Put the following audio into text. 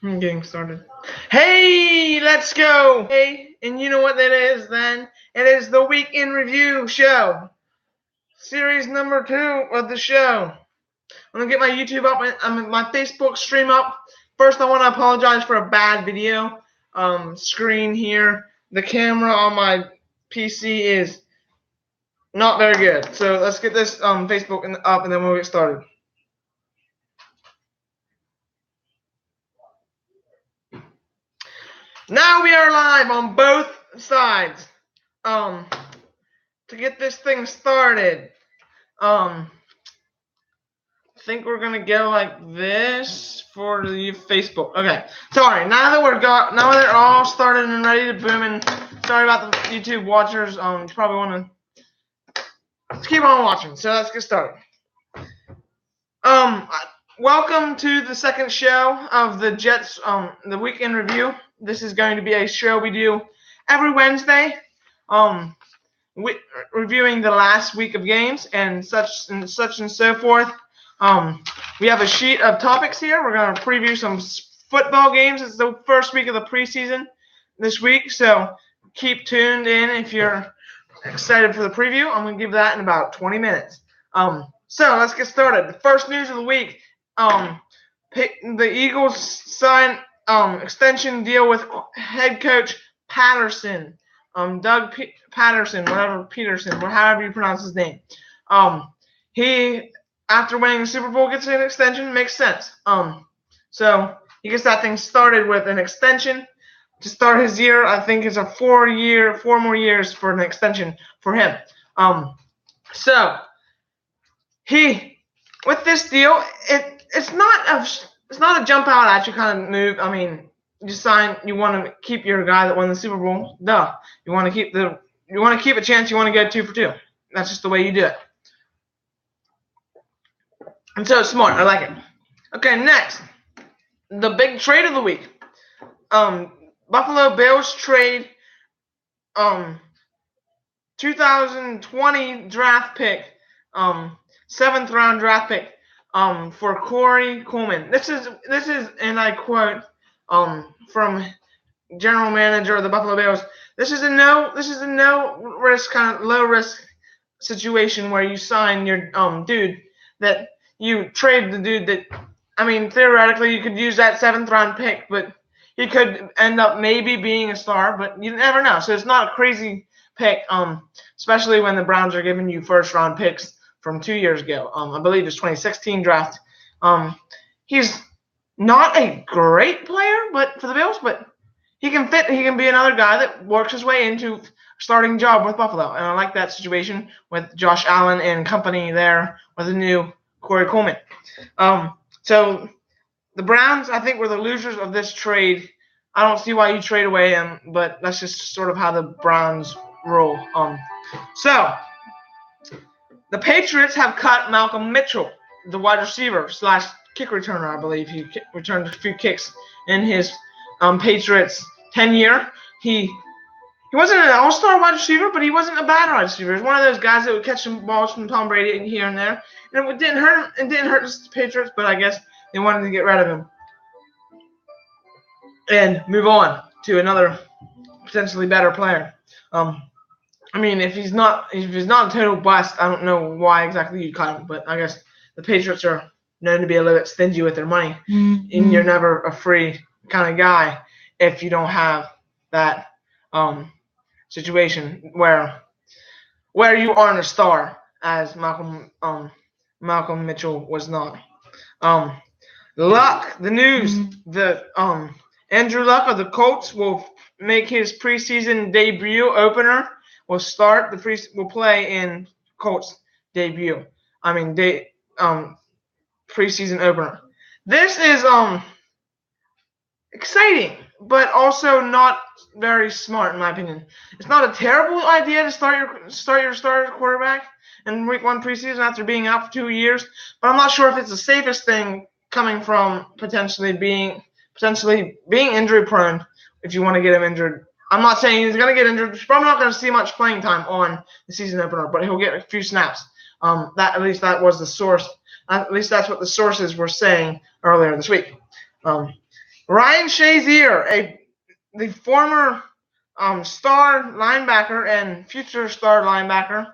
I'm getting started. Hey, let's go! Hey, and you know what that is then? It is the Week in Review show. Series number 2 of the show. I'm gonna get my YouTube up and my Facebook stream up. First, I want to apologize for a bad video screen here. The camera on my PC is not very good. So let's get this Facebook up and then we'll get started. Now we are live on both sides. To get this thing started, I think we're gonna go like this for the Facebook. Okay, sorry. Now that they're all started and ready to boom, and sorry about the YouTube watchers. You probably want to keep on watching. So let's get started. Welcome to the second show of the Jets. The Week in Review. This is going to be a show we do every Wednesday. Reviewing the last week of games and such and so forth. We have a sheet of topics here. We're going to preview some football games. It's the first week of the preseason this week, so keep tuned in if you're excited for the preview. I'm going to give that in about 20 minutes. So let's get started. The first news of the week, the Eagles signed extension deal with head coach Patterson. Doug Patterson, however you pronounce his name. He, after winning the Super Bowl, gets an extension. Makes sense. So he gets that thing started with an extension to start his year. I think it's a 4 more years for an extension for him. So he, with this deal, it's not a jump out at you kind of move. I mean, you want to keep your guy that won the Super Bowl. Duh. You want to keep a chance. You want to go 2 for 2. That's just the way you do it. And so it's smart. I like it. Okay, next, the big trade of the week. Buffalo Bills trade 2020 draft pick, 7th round draft pick, for Corey Coleman. This is, and I quote, from general manager of the Buffalo Bills. This is a no risk, kind of low risk situation where you sign your dude, that you trade the dude that, I mean, theoretically you could use that 7th round pick, but he could end up maybe being a star, but you never know. So it's not a crazy pick, especially when the Browns are giving you 1st round picks from 2 years ago. I believe it's 2016 draft. He's not a great player, but for the Bills, but he can fit. He can be another guy that works his way into a starting job with Buffalo, and I like that situation with Josh Allen and company there with the new Corey Coleman. So the Browns, I think, were the losers of this trade. I don't see why you trade away him, but that's just sort of how the Browns roll. So the Patriots have cut Malcolm Mitchell, the wide receiver / kick returner. I believe he returned a few kicks in his Patriots tenure. He wasn't an all-star wide receiver, but he wasn't a bad wide receiver. He was one of those guys that would catch some balls from Tom Brady here and there, and it didn't hurt him. It didn't hurt the Patriots, but I guess they wanted to get rid of him and move on to another potentially better player. I mean, if he's not a total bust, I don't know why exactly you cut him, but I guess the Patriots are known to be a little bit stingy with their money, and you're never a free kind of guy if you don't have that situation where you aren't a star, as Malcolm Mitchell was not. Luck, the news, the Andrew Luck of the Colts will make his preseason debut opener. Will play in Colts debut. I mean, preseason opener. This is exciting, but also not very smart in my opinion. It's not a terrible idea to start your starter quarterback in week 1 preseason after being out for 2 years, but I'm not sure if it's the safest thing, coming from potentially being injury prone. If you want to get him injured, I'm not saying he's going to get injured. He's probably not going to see much playing time on the season opener, but he'll get a few snaps. At least that was the source. At least that's what the sources were saying earlier this week. Ryan Shazier, the former star linebacker and future star linebacker,